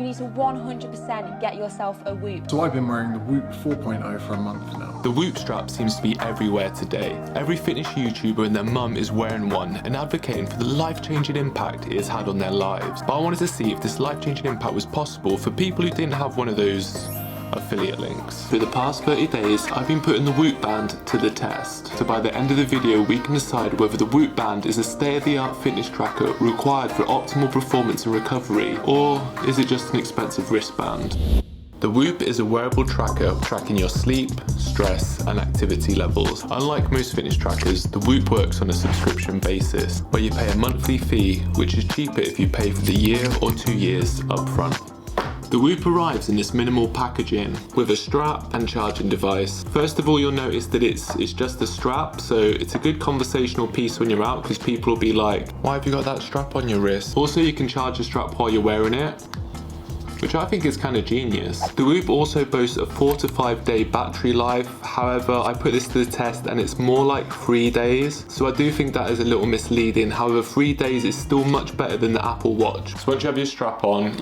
You need to 100% get yourself a Whoop. So I've been wearing the Whoop 4.0 for a month now. The Whoop strap seems to be everywhere today. Every fitness YouTuber and their mum is wearing one and advocating for the life-changing impact it has had on their lives. But I wanted to see if this life-changing impact was possible for people who didn't have one of those affiliate links. For the past 30 days, I've been putting the Whoop band to the test. So by the end of the video, we can decide whether the Whoop band is a state-of-the-art fitness tracker required for optimal performance and recovery, or is it just an expensive wristband? The Whoop is a wearable tracker tracking your sleep, stress, and activity levels. Unlike most fitness trackers, the Whoop works on a subscription basis, where you pay a monthly fee, which is cheaper if you pay for the year or 2 years upfront. The Whoop arrives in this minimal packaging with a strap and charging device. First of all, you'll notice that it's just a strap, so it's a good conversational piece when you're out because people will be like, why have you got that strap on your wrist? Also, you can charge the strap while you're wearing it, which I think is kind of genius. The Whoop also boasts a 4 to 5 day battery life. However, I put this to the test and it's more like 3 days. So I do think that is a little misleading. However, 3 days is still much better than the Apple Watch. So once you have your strap on,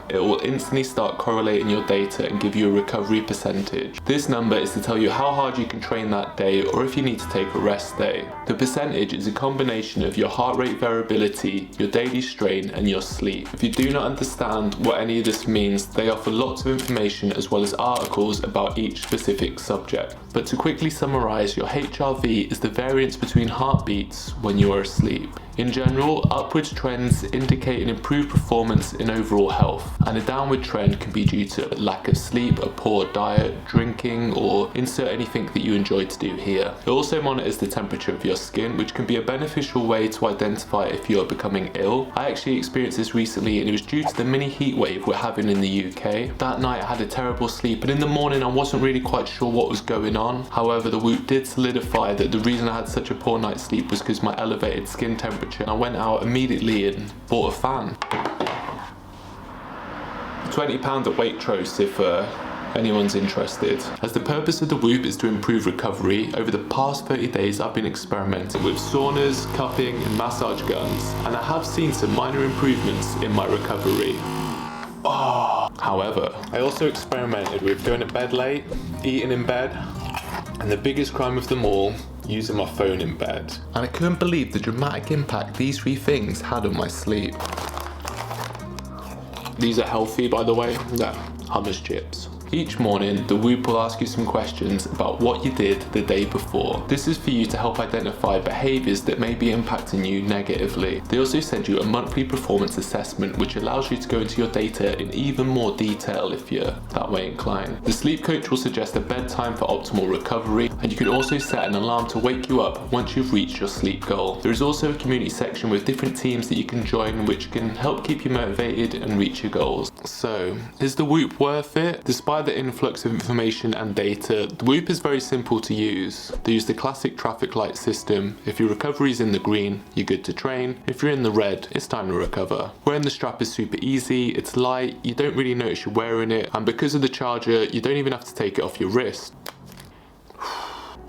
it will instantly start correlating your data and give you a recovery percentage. This number is to tell you how hard you can train that day or if you need to take a rest day. The percentage is a combination of your heart rate variability, your daily strain, and your sleep. If you do not understand what any of this means, they offer lots of information as well as articles about each specific subject. But to quickly summarize, your HRV is the variance between heartbeats when you are asleep. In general, upwards trends indicate an improved performance in overall health, and a downward trend can be due to lack of sleep, a poor diet, drinking, or insert anything that you enjoy to do here. It also monitors the temperature of your skin, which can be a beneficial way to identify if you are becoming ill. I actually experienced this recently, and it was due to the mini heat wave we're having in the UK. That night I had a terrible sleep, and in the morning I wasn't really quite sure what was going on. However, the Whoop did solidify that the reason I had such a poor night's sleep was because my elevated skin temperature. I went out immediately and bought a fan. £20 at Waitrose if anyone's interested. As the purpose of the Whoop is to improve recovery, over the past 30 days I've been experimenting with saunas, cupping, and massage guns, and I have seen some minor improvements in my recovery. However, I also experimented with going to bed late, eating in bed, and the biggest crime of them all, using my phone in bed. And I couldn't believe the dramatic impact these 3 things had on my sleep. These are healthy, by the way. Yeah, hummus chips. Each morning, the Whoop will ask you some questions about what you did the day before. This is for you to help identify behaviours that may be impacting you negatively. They also send you a monthly performance assessment which allows you to go into your data in even more detail if you're that way inclined. The sleep coach will suggest a bedtime for optimal recovery, and you can also set an alarm to wake you up once you've reached your sleep goal. There is also a community section with different teams that you can join which can help keep you motivated and reach your goals. So, is the Whoop worth it? Despite the influx of information and data, the Whoop is very simple to use. They use the classic traffic light system. If your recovery is in the green, you're good to train. If you're in the red, it's time to recover. Wearing the strap is super easy, it's light, you don't really notice you're wearing it, and because of the charger, you don't even have to take it off your wrist.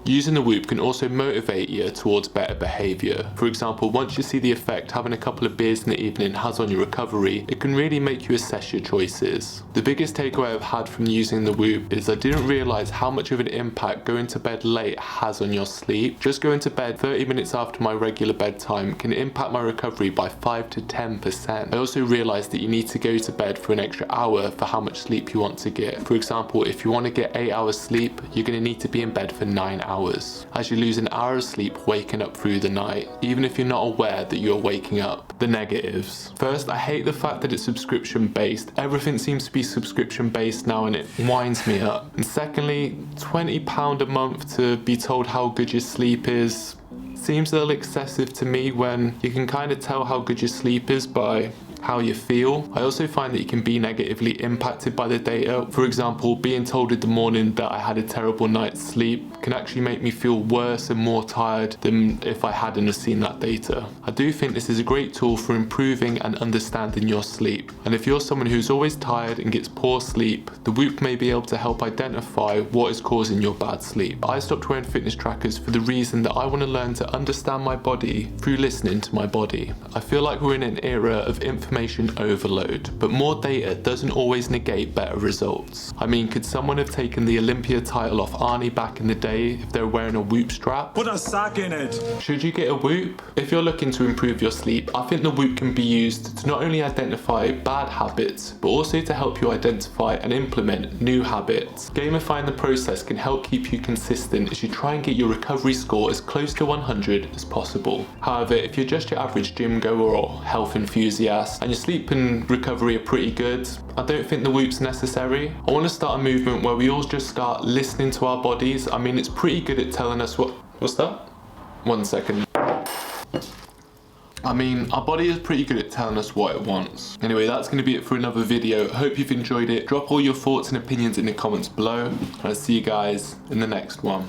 Using the Whoop can also motivate you towards better behaviour. For example, once you see the effect having a couple of beers in the evening has on your recovery, it can really make you assess your choices. The biggest takeaway I've had from using the Whoop is I didn't realise how much of an impact going to bed late has on your sleep. Just going to bed 30 minutes after my regular bedtime can impact my recovery by 5 to 10%. I also realised that you need to go to bed for an extra hour for how much sleep you want to get. For example, if you want to get 8 hours sleep, you're going to need to be in bed for 9 hours. As you lose an hour of sleep waking up through the night, even if you're not aware that you're waking up. The negatives. First, I hate the fact that it's subscription based. Everything seems to be subscription based now and it winds me up. And secondly, £20 a month to be told how good your sleep is seems a little excessive to me when you can kind of tell how good your sleep is by how you feel. I also find that you can be negatively impacted by the data. For example, being told in the morning that I had a terrible night's sleep can actually make me feel worse and more tired than if I hadn't seen that data. I do think this is a great tool for improving and understanding your sleep. And if you're someone who's always tired and gets poor sleep, the Whoop may be able to help identify what is causing your bad sleep. I stopped wearing fitness trackers for the reason that I want to learn to understand my body through listening to my body. I feel like we're in an era of information information overload, but more data doesn't always negate better results. I mean, could someone have taken the Olympia title off Arnie back in the day if they were wearing a Whoop strap? Put a sock in it. Should you get a Whoop? If you're looking to improve your sleep, I think the Whoop can be used to not only identify bad habits, but also to help you identify and implement new habits. Gamifying the process can help keep you consistent as you try and get your recovery score as close to 100 as possible. However, if you're just your average gym goer or health enthusiast and your sleep and recovery are pretty good, I don't think the Whoop's necessary. I want to start a movement where we all just start listening to our bodies. I mean, it's pretty good at telling us what's that? 1 second. I mean, our body is pretty good at telling us what it wants. Anyway, that's going to be it for another video. Hope you've enjoyed it. Drop all your thoughts and opinions in the comments below, and I'll see you guys in the next one.